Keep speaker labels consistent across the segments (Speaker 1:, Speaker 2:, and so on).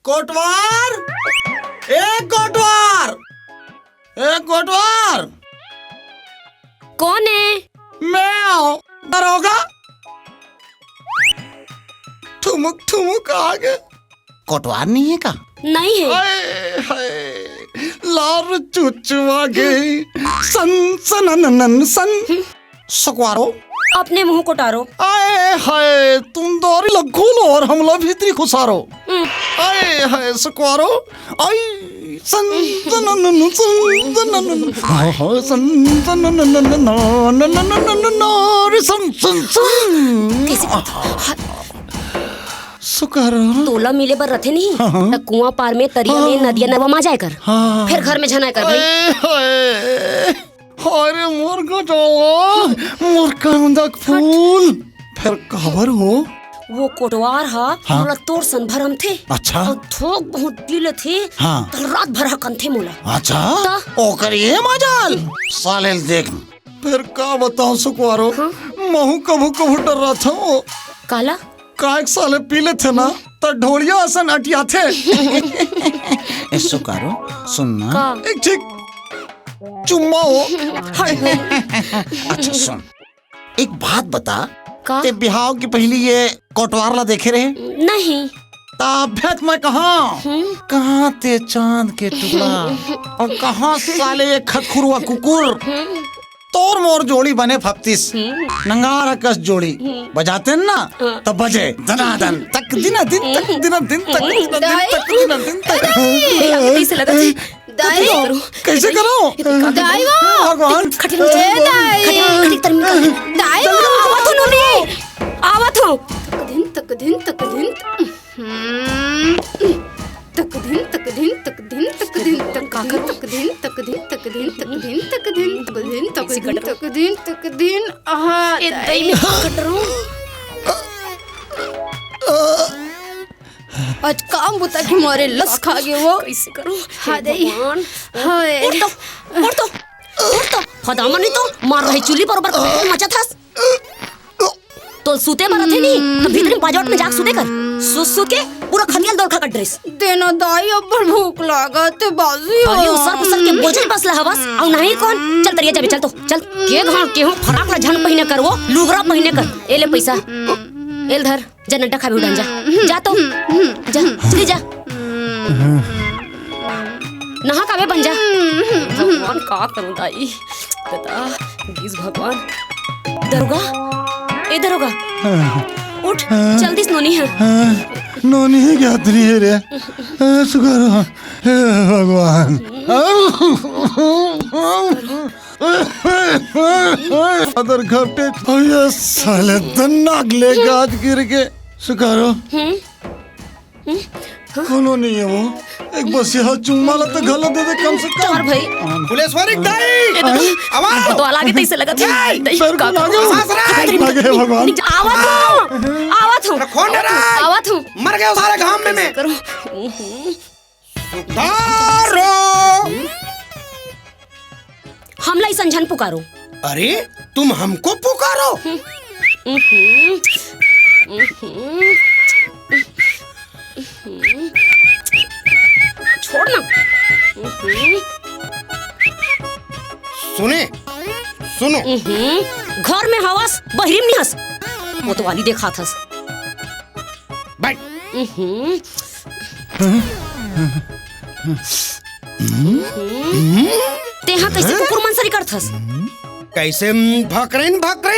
Speaker 1: कोटवार, ए कोटवार, ए कोटवार।
Speaker 2: कौन है?
Speaker 1: मैं दरोगा। ठुमुक ठुमुक आ गए। कोटवार नहीं है का?
Speaker 2: नहीं है।
Speaker 1: हाय हाय, लार चुचुआ गई। सन सन सन सकवारो।
Speaker 2: अपने मुंह को टारो।
Speaker 1: आए हाय, तुम दौरी लगोलो और हमला भीतरी खुसारो। आए हाय सकवारो। आई सन सन सन सन हाय हाय सन सन सन सन सन सुकारो।
Speaker 2: तोला मिले बर रथे नहीं त कुआं पार में तरिया में नदिया नवा मा जाए कर। फिर घर में झनाए कर भाई।
Speaker 1: अरे मोर गटवा, मोर कंदक फूल। फिर खबर हो?
Speaker 2: वो कोटवार हा मोला तोर सन भरम थे।
Speaker 1: अच्छा।
Speaker 2: और थोक बहुत पीले थे।
Speaker 1: हाँ।
Speaker 2: तो रात भर हकन थे मोला।
Speaker 1: अच्छा, ओकर ये मजाल साले देख। फिर का बताऊं सुकवारो, महू कभू कभू डर रहा था वो।
Speaker 2: काला
Speaker 1: काहे साले पीले थे ना तो ढोलिया असन अटिया थे। ए सुकारो सुनना,
Speaker 2: का?
Speaker 1: एक ठीक चुम्मा हो। अच्छा सुन, एक बात बता,
Speaker 2: का?
Speaker 1: ते बिहाव की पहली ये कोटवारला देखे रहे?
Speaker 2: नहीं।
Speaker 1: ताभ्यत मैं कहाँ ते चांद के टुकड़ा और कहाँ साले ये खतखुरवा कुकुर। तोर मोर जोड़ी बने फप्तिस, नंगारा कस जोड़ी बजाते न ना तब बजे धनाधन तक दिना दिन तक दिना दिन तक दिना दिन तक दिना दिन तक।
Speaker 2: कैसे लगा थी? दाई
Speaker 1: कैसे करो?
Speaker 2: दाई
Speaker 1: भगवान
Speaker 2: खटिन खटिन तरमी दाई आवत हो नोनी आवत हो। तक दिन तक दिन तक दिन तक दिन तक दिन तक दिन तक काका तक दिन तक दिन तक दिन तक दिन तक दिन तक दिन तक दिन तक दिन तक दिन आहा ए दई में कट रहा हूं।
Speaker 3: आज काम बुता के मारे लस खा गए वो।
Speaker 2: कैसे करूं?
Speaker 3: हाँ दई हाय
Speaker 2: उठ तो फदामा नहीं तो मार रही चुली बरोबर मचा था। तो सूते मारा थे नहीं तो भीतर में बाजवट में जाग सूते कर सु के पूरा खतियाल दौड़ खा कर ड्रेस
Speaker 3: देना दाई अब भूख लागत बाजी हो।
Speaker 2: अरे उसर के बोझल बसला हवस और नहीं कौन चल तरिया जाबे चल तो चल के घाण के हो फराक झन पहिने कर वो लुगरा पहिने कर एले पैसा एल धर जनटा खा भी उड़न जा तो जा चली जा नहा कावे बन जा। भगवान का करूं दाई बता प्लीज भगवान। दरोगा ए दरोगा उठ जल्दी से नोनी है।
Speaker 1: नोनी है क्या तरी है रे? सुकारो हे भगवान। अदर घाटे ये साले दन्नाग ले गाज गिर के। सुकारो कोनो नहीं है वो, एक बस यहाँ चुम्मा ला तो गलत दे दे कम से कम।
Speaker 2: और भाई
Speaker 4: पुलिसवारी दाई आवाज
Speaker 2: तो अलग ही से लगा थी
Speaker 1: पैर को लागे लागे भगवान।
Speaker 2: आवत हूं
Speaker 4: कौन डरा?
Speaker 2: आवत हूं
Speaker 4: मर गए सारे घाम में मैं।
Speaker 2: करो
Speaker 4: सुधारो।
Speaker 2: हमला ही संझन पुकारो।
Speaker 4: अरे तुम हमको पुकारो?
Speaker 2: छोड़ना।
Speaker 4: सुनो
Speaker 2: घर में हवस बहरीम नहीं हंस वो तो वाली देखा था।
Speaker 4: बैठ।
Speaker 2: तेहा कैसे कुकुर मंसरी करथस?
Speaker 4: कैसे भकरेन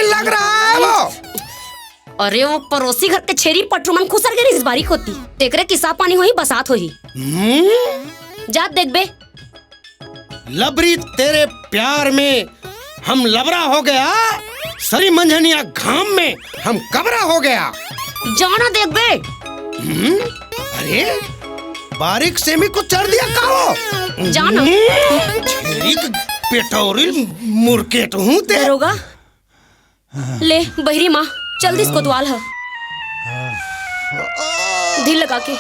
Speaker 4: लग रहा है वो।
Speaker 2: अरे वो पड़ोसी घर के छेरी पटरुमन खुसर गई इस बारी होती तेकरे किस्सा पानी होई बसात होई। जा देख बे
Speaker 4: लबरी तेरे प्यार में हम लबरा हो गया, सरी मंझनिया घाम में हम कबरा हो गया।
Speaker 2: जाना देख बे।
Speaker 4: अरे बारीक से में कुछ चढ़ दिया काहो
Speaker 2: जाना
Speaker 4: छेरी पेटौरी मुर्केट हूँ ते।
Speaker 2: दरोगा ले बहरी माँ जल्दी इसको द्वाल है। ढील लगा के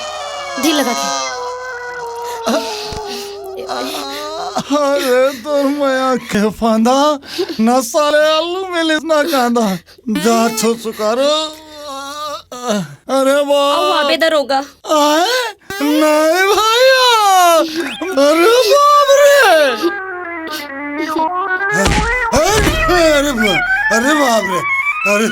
Speaker 1: अरे तो मैं के फांदा न साले आलू में लिसना कांदा जा छो सुकारो। अरे वाह
Speaker 2: आओ आबे दरोगा
Speaker 1: आए नहीं भैया, अरे बाप रे, अरे बाप रे, अरे